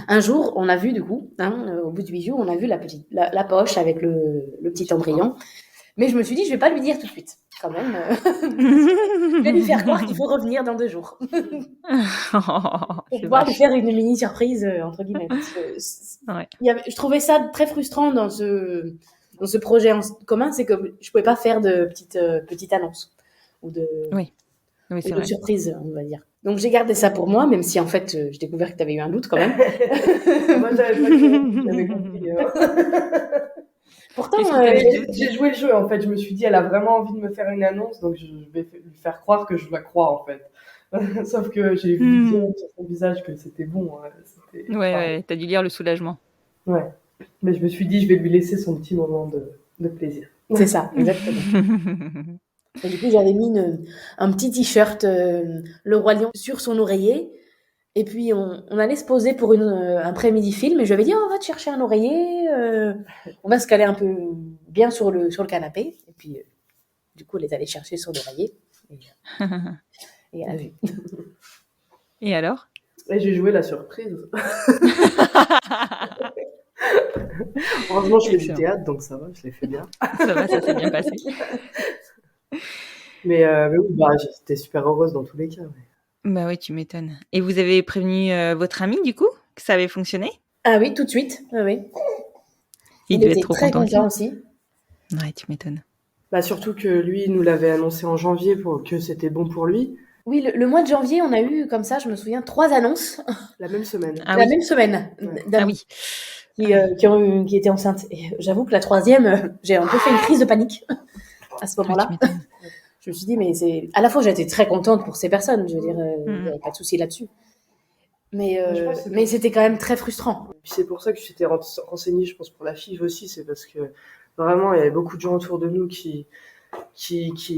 un jour, on a vu, du coup, au bout de 8 jours, on a vu la poche avec le petit embryon. Mais je me suis dit, je vais pas lui dire tout de suite, quand même. Je vais lui faire croire qu'il faut revenir dans 2 jours. Pour pouvoir lui faire une mini surprise, entre guillemets. Parce que je trouvais ça très frustrant dans ce projet en commun, c'est que je pouvais pas faire de petite annonce ou de surprise, on va dire. Donc j'ai gardé ça pour moi, même si en fait j'ai découvert que tu avais eu un doute quand même. Moi j'avais compris. Pourtant, j'ai joué le jeu en fait. Je me suis dit, elle a vraiment envie de me faire une annonce, donc je vais lui faire croire que je la crois en fait. Sauf que j'ai vu sur son visage que c'était bon. T'as dû lire le soulagement. Ouais. Mais je me suis dit, je vais lui laisser son petit moment de plaisir. C'est ça, exactement. Et du coup, j'avais mis un petit t-shirt Le Roi Lion sur son oreiller. Et puis, on allait se poser pour un après-midi film. Et je lui avais dit, on va te chercher un oreiller. On va se caler un peu bien sur le canapé. Et puis, du coup, elle est allée chercher son oreiller. Et elle a vu. Et alors? Et j'ai joué la surprise. Heureusement, je fais du théâtre, donc ça va, je l'ai fait bien. Ça s'est bien passé. Mais oui, j'étais super heureuse dans tous les cas. Ouais. Bah oui, tu m'étonnes. Et vous avez prévenu votre ami, du coup, que ça avait fonctionné? Ah oui, tout de suite. Ah oui. Il devait être trop très content aussi. Ouais, tu m'étonnes. Bah, surtout que lui, il nous l'avait annoncé en janvier pour que c'était bon pour lui. Oui, le mois de janvier, on a eu, comme ça, je me souviens, 3 annonces. La même semaine. Même semaine. Ouais. Qui étaient enceintes. Et j'avoue que la 3e, j'ai un peu fait une crise de panique à ce moment-là. Je me suis dit, mais à la fois, j'étais très contente pour ces personnes. Je veux dire, il n'y avait pas de souci là-dessus. Mais c'était quand même très frustrant. Et puis c'est pour ça que je m'étais renseignée, je pense, pour la FIV aussi. C'est parce que vraiment, il y avait beaucoup de gens autour de nous qui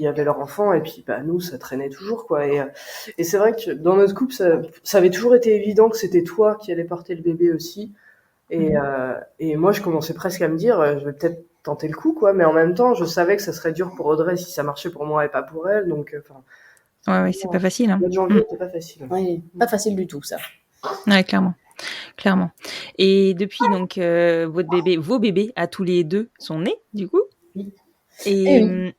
avaient leur enfant, et puis nous, ça traînait toujours, quoi. Et c'est vrai que dans notre couple, ça avait toujours été évident que c'était toi qui allais porter le bébé aussi. Et moi, je commençais presque à me dire, je vais peut-être tenter le coup, quoi. Mais en même temps, je savais que ça serait dur pour Audrey si ça marchait pour moi et pas pour elle. Donc, ouais, c'est pas facile. Hein. Le mois de janvier, c'était pas facile. Ouais, pas facile du tout, ça. Ouais, clairement. Et depuis, donc, vos bébés, à tous les 2, sont nés, du coup. Oui. Et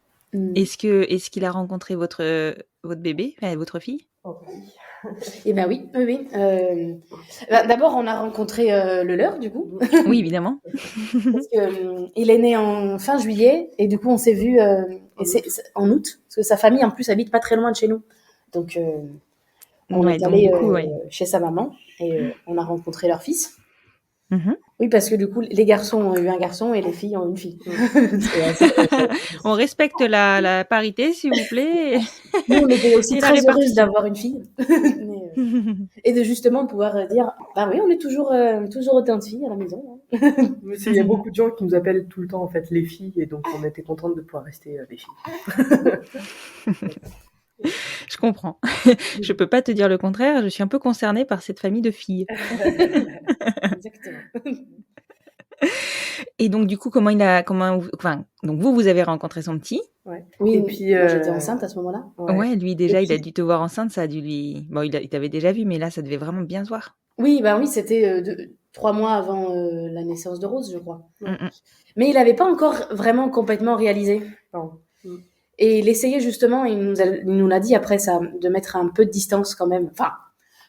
est-ce qu'il a rencontré votre bébé, votre fille? Oh, oui. Eh bien oui. D'abord, on a rencontré le leur, du coup. Oui, évidemment. Parce qu'il est né en fin juillet, et du coup, on s'est vu en août, parce que sa famille, en plus, habite pas très loin de chez nous. Donc, on est allé chez sa maman, et on a rencontré leur fils. Oui, parce que du coup, les garçons ont eu un garçon et les filles ont une fille. On respecte la parité, s'il vous plaît. Nous, on était aussi très heureuses d'avoir une fille. Et de justement pouvoir dire, oui, on est toujours autant de filles à la maison. Il y a beaucoup de gens qui nous appellent tout le temps, en fait, les filles, et donc on était contentes de pouvoir rester les filles. Je comprends. Je peux pas te dire le contraire. Je suis un peu concernée par cette famille de filles. Exactement. Et donc du coup, donc vous avez rencontré son petit. Ouais. Oui. Et puis moi, j'étais enceinte à ce moment-là. Ouais, lui déjà, il a dû te voir enceinte. Ça a dû lui. Bon, il t'avait déjà vu, mais là, ça devait vraiment bien se voir. Oui, c'était 3 mois avant la naissance de Rose, je crois. Mais il n'avait pas encore vraiment complètement réalisé. Non. Et il essayait justement, il nous l'a dit après ça, de mettre un peu de distance quand même. Enfin,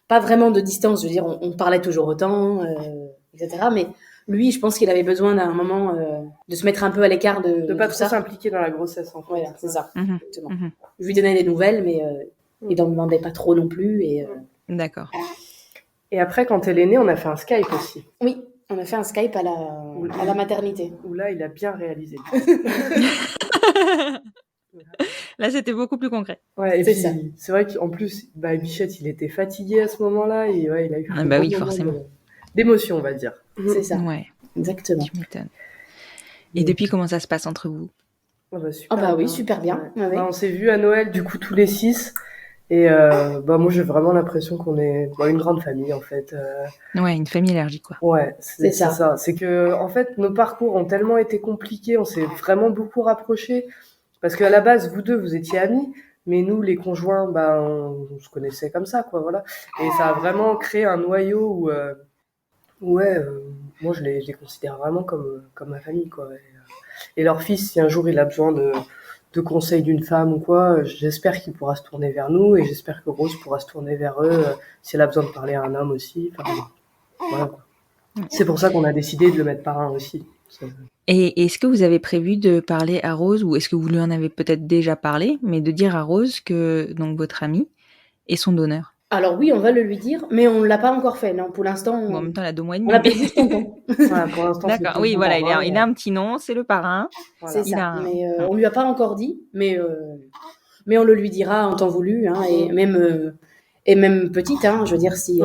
pas vraiment de distance. Je veux dire, on parlait toujours autant, etc. Mais lui, je pense qu'il avait besoin d'un moment de se mettre un peu à l'écart De pas tout trop ça. s'impliquer dans la grossesse, en fait. Voilà, c'est ça. Exactement. Mhm. Je lui donnais des nouvelles, mais il n'en demandait pas trop non plus. D'accord. Et après, quand elle est née, on a fait un Skype aussi. Oui, on a fait un Skype à la maternité. Où là, il a bien réalisé. Là, c'était beaucoup plus concret. Ouais, et C'est puis, ça. c'est vrai qu'en plus, Bichette, il était fatigué à ce moment-là. Et ouais, il a eu un oui, gros moment forcément. d'émotion, on va dire. C'est ça. Ouais, Exactement. tu m'étonnes. Et depuis, comment ça se passe entre vous? Super bien. Super bien. Ouais. Ouais. On s'est vus à Noël, du coup, tous les 6. Et moi, j'ai vraiment l'impression qu'on est une grande famille, en fait. Ouais, une famille élargie, quoi. Ouais, c'est ça. ça. C'est que, en fait, nos parcours ont tellement été compliqués, on s'est vraiment beaucoup rapprochés. Parce qu'à la base, vous deux, vous étiez amis, mais nous, les conjoints, on se connaissait comme ça, quoi, voilà. Et ça a vraiment créé un noyau où, moi, je les considère vraiment comme ma famille, quoi. Et leur fils, si un jour il a besoin de conseils d'une femme ou quoi, j'espère qu'il pourra se tourner vers nous, et j'espère que Rose pourra se tourner vers eux, si elle a besoin de parler à un homme aussi. Enfin, voilà, quoi. C'est pour ça qu'on a décidé de le mettre parrain aussi. Et est-ce que vous avez prévu de parler à Rose, ou est-ce que vous lui en avez peut-être déjà parlé, mais de dire à Rose que donc votre amie est son donneur? Alors oui, on va le lui dire, mais on ne l'a pas encore fait. Non, pour l'instant, Bon, en même temps, elle a 2 mois et demi. on l'appelle juste tonton. Voilà, pour l'instant, c'est D'accord, tonton oui, voilà, parrain, il a un petit nom, c'est le parrain. C'est Il ça. a un- Mais on lui a pas encore dit, mais on le lui dira en temps voulu, hein, et même petite, hein, je veux dire, si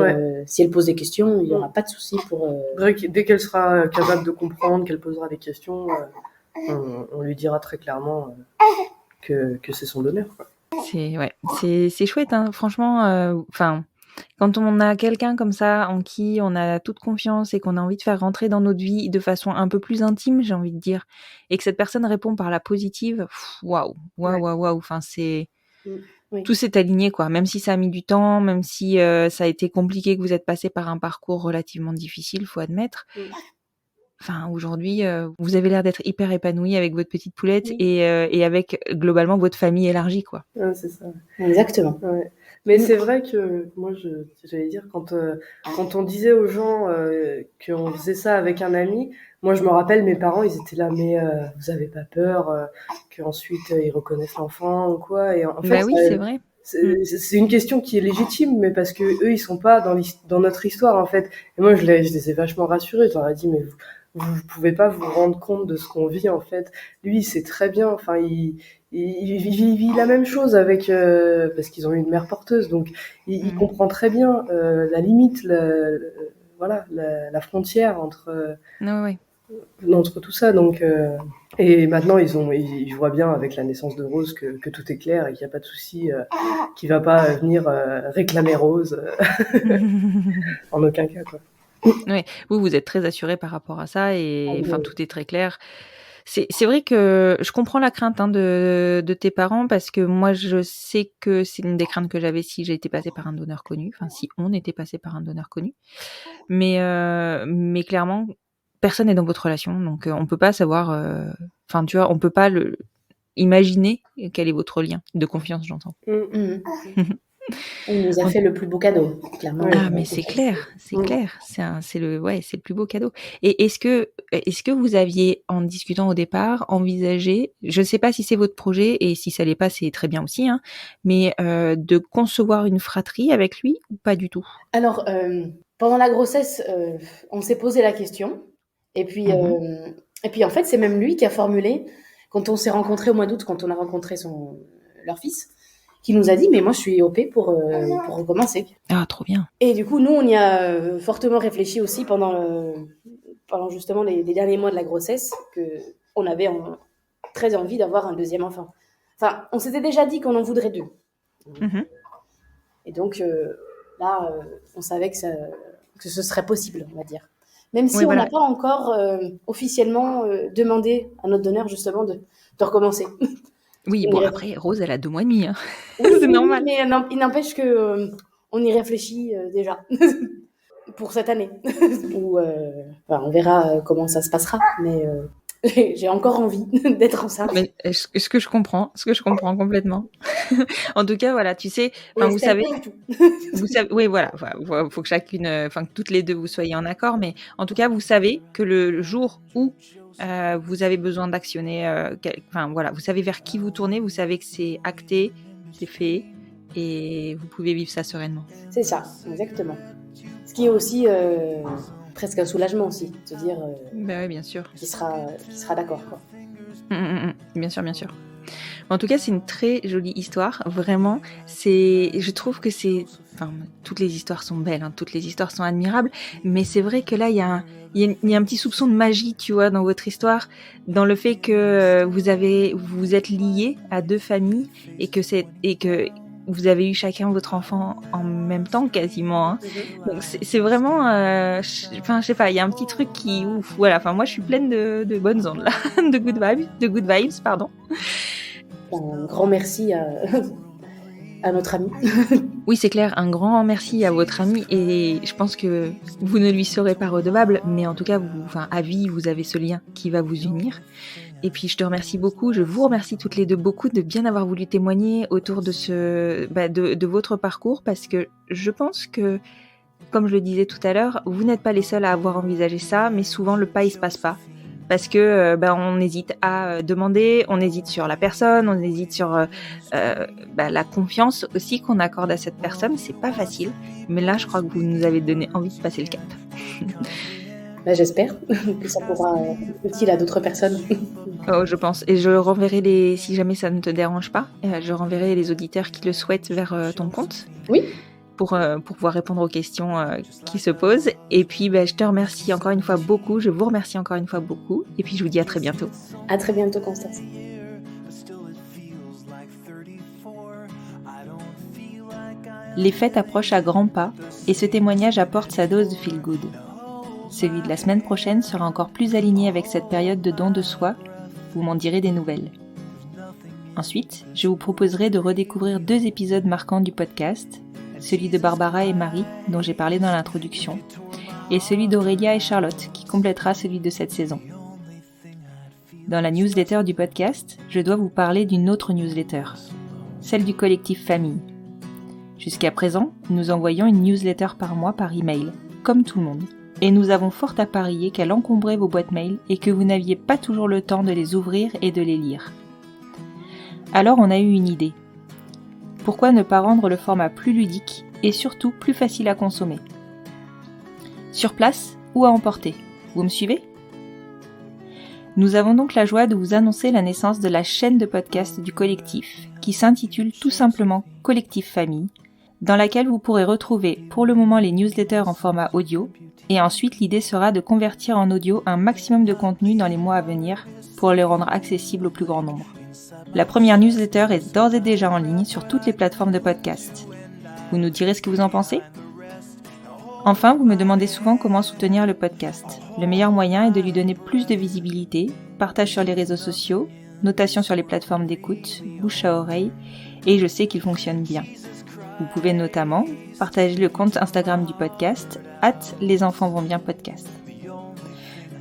elle pose des questions, il n'y aura pas de souci pour. Dès qu'elle sera capable de comprendre, qu'elle posera des questions, on lui dira très clairement que c'est son donneur, quoi. C'est chouette, hein, franchement. Quand on a quelqu'un comme ça en qui on a toute confiance et qu'on a envie de faire rentrer dans notre vie de façon un peu plus intime, j'ai envie de dire, et que cette personne répond par la positive, waouh. Enfin, Oui. tout s'est aligné, quoi. Même si ça a mis du temps, même si ça a été compliqué, que vous êtes passé par un parcours relativement difficile, faut admettre. Enfin, aujourd'hui, vous avez l'air d'être hyper épanoui avec votre petite poulette et avec globalement votre famille élargie, quoi. Ouais, c'est ça. Exactement. Ouais. Mais c'est vrai que moi, j'allais dire, quand on disait aux gens qu'on faisait ça avec un ami, moi, je me rappelle, mes parents, ils étaient là, mais vous avez pas peur qu'ensuite ils reconnaissent l'enfant ou quoi? Et en fait, oui, c'est vrai. c'est une question qui est légitime, mais parce que eux, ils sont pas dans notre histoire, en fait. Et moi, je les ai vachement rassurés. Je leur ai dit, mais vous pouvez pas vous rendre compte de ce qu'on vit, en fait. Lui, c'est très bien. Enfin, il vit la même chose avec parce qu'ils ont eu une mère porteuse, donc il comprend très bien la limite, la frontière entre tout ça. Donc et maintenant ils voient bien avec la naissance de Rose que tout est clair et qu'il n'y a pas de souci, qu'il va pas venir réclamer Rose en aucun cas, quoi. Ouais, vous êtes très assuré par rapport à ça et tout est très clair. C'est vrai que je comprends la crainte, hein, de tes parents, parce que moi je sais que c'est une des craintes que j'avais si j'ai été passée par un donneur connu, enfin si on était passé par un donneur connu. Mais clairement, personne n'est dans votre relation, donc on peut pas savoir. Enfin, tu vois, on peut pas imaginer quel est votre lien de confiance, j'entends. Il nous a fait le plus beau cadeau, clairement. Ah, mais c'est clair, c'est le plus beau cadeau. Et est-ce que vous aviez, en discutant au départ, envisagé, je ne sais pas si c'est votre projet, et si ça l'est pas, c'est très bien aussi, hein, mais de concevoir une fratrie avec lui ou pas du tout? Alors, pendant la grossesse, on s'est posé la question, et puis en fait, c'est même lui qui a formulé, quand on s'est rencontrés au mois d'août, quand on a rencontré leur fils, qui nous a dit, mais moi je suis OP pour recommencer. Ah, trop bien. Et du coup, nous, on y a fortement réfléchi aussi pendant justement les derniers mois de la grossesse, qu'on avait très envie d'avoir un deuxième enfant. Enfin, on s'était déjà dit qu'on en voudrait 2. Et donc là, on savait que ce serait possible, on va dire. Même si on n'a pas encore officiellement demandé à notre donneur justement de recommencer. Oui, bon, après, Rose, elle a 2 mois et demi. Hein. Oui, c'est normal. Mais il n'empêche que on y réfléchit déjà pour cette année. On verra comment ça se passera. Mais j'ai encore envie d'être enceinte. Mais ce que je comprends complètement. En tout cas, voilà, tu sais, vous savez, oui, voilà, faut que chacune, que toutes les deux vous soyez en accord, mais en tout cas, vous savez que le jour où vous avez besoin d'actionner, voilà, vous savez vers qui vous tournez, vous savez que c'est acté, c'est fait, et vous pouvez vivre ça sereinement. C'est ça, exactement. Ce qui est aussi presque un soulagement aussi, de se dire oui, bien sûr. Qui sera d'accord, quoi. Bien sûr, bien sûr. En tout cas, c'est une très jolie histoire, vraiment. Je trouve que toutes les histoires sont belles, hein, toutes les histoires sont admirables, mais c'est vrai que là, il y a un petit soupçon de magie, tu vois, dans votre histoire, dans le fait que vous êtes liés à deux familles et que vous avez eu chacun votre enfant en même temps quasiment, hein. Donc c'est vraiment, je sais pas, il y a un petit truc qui ouf, voilà. Moi je suis pleine de bonnes ondes là, de good vibes, pardon. Un grand merci à notre ami. Oui, c'est clair, un grand merci à votre ami, et je pense que vous ne lui serez pas redevable, mais en tout cas, à vie, vous avez ce lien qui va vous unir. Et puis je vous remercie toutes les deux beaucoup de bien avoir voulu témoigner autour de de votre parcours, parce que je pense que, comme je le disais tout à l'heure, vous n'êtes pas les seuls à avoir envisagé ça, mais souvent le pas il se passe pas. Parce que on hésite à demander, on hésite sur la personne, on hésite sur la confiance aussi qu'on accorde à cette personne. C'est pas facile, mais là je crois que vous nous avez donné envie de passer le cap. J'espère que ça pourra être utile à d'autres personnes. Oh, je pense. Et je renverrai si jamais ça ne te dérange pas, je renverrai les auditeurs qui le souhaitent vers ton compte. Oui. Pour pouvoir répondre aux questions qui se posent. Et puis, je te remercie encore une fois beaucoup. Je vous remercie encore une fois beaucoup. Et puis, je vous dis à très bientôt. À très bientôt, Constance. Les fêtes approchent à grands pas et ce témoignage apporte sa dose de feel good. Celui de la semaine prochaine sera encore plus aligné avec cette période de don de soi. Vous m'en direz des nouvelles. Ensuite, je vous proposerai de redécouvrir 2 épisodes marquants du podcast, celui de Barbara et Marie, dont j'ai parlé dans l'introduction, et celui d'Aurélia et Charlotte, qui complétera celui de cette saison. Dans la newsletter du podcast, je dois vous parler d'une autre newsletter, celle du collectif Famille. Jusqu'à présent, nous envoyions une newsletter par mois par email, comme tout le monde, et nous avons fort à parier qu'elle encombrait vos boîtes mail et que vous n'aviez pas toujours le temps de les ouvrir et de les lire. Alors on a eu une idée. Pourquoi ne pas rendre le format plus ludique et surtout plus facile à consommer ? Sur place ou à emporter ? Vous me suivez ? Nous avons donc la joie de vous annoncer la naissance de la chaîne de podcast du collectif, qui s'intitule tout simplement Collectif Famille, dans laquelle vous pourrez retrouver pour le moment les newsletters en format audio, et ensuite l'idée sera de convertir en audio un maximum de contenu dans les mois à venir pour les rendre accessibles au plus grand nombre. La première newsletter est d'ores et déjà en ligne sur toutes les plateformes de podcast. Vous nous direz ce que vous en pensez ? Enfin, vous me demandez souvent comment soutenir le podcast. Le meilleur moyen est de lui donner plus de visibilité, partage sur les réseaux sociaux, notation sur les plateformes d'écoute, bouche à oreille, et je sais qu'il fonctionne bien. Vous pouvez notamment partager le compte Instagram du podcast, @lesenfantsvonbienpodcast.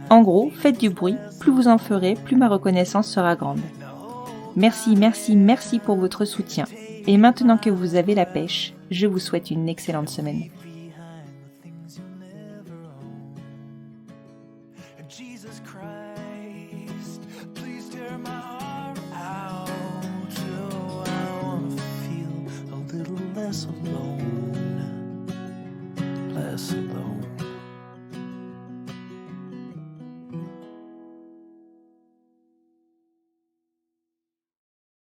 En gros, faites du bruit, plus vous en ferez, plus ma reconnaissance sera grande. Merci, merci, merci pour votre soutien. Et maintenant que vous avez la pêche, je vous souhaite une excellente semaine. Jesus Christ, please tear my heart out so I wanna feel a little less alone, less alone.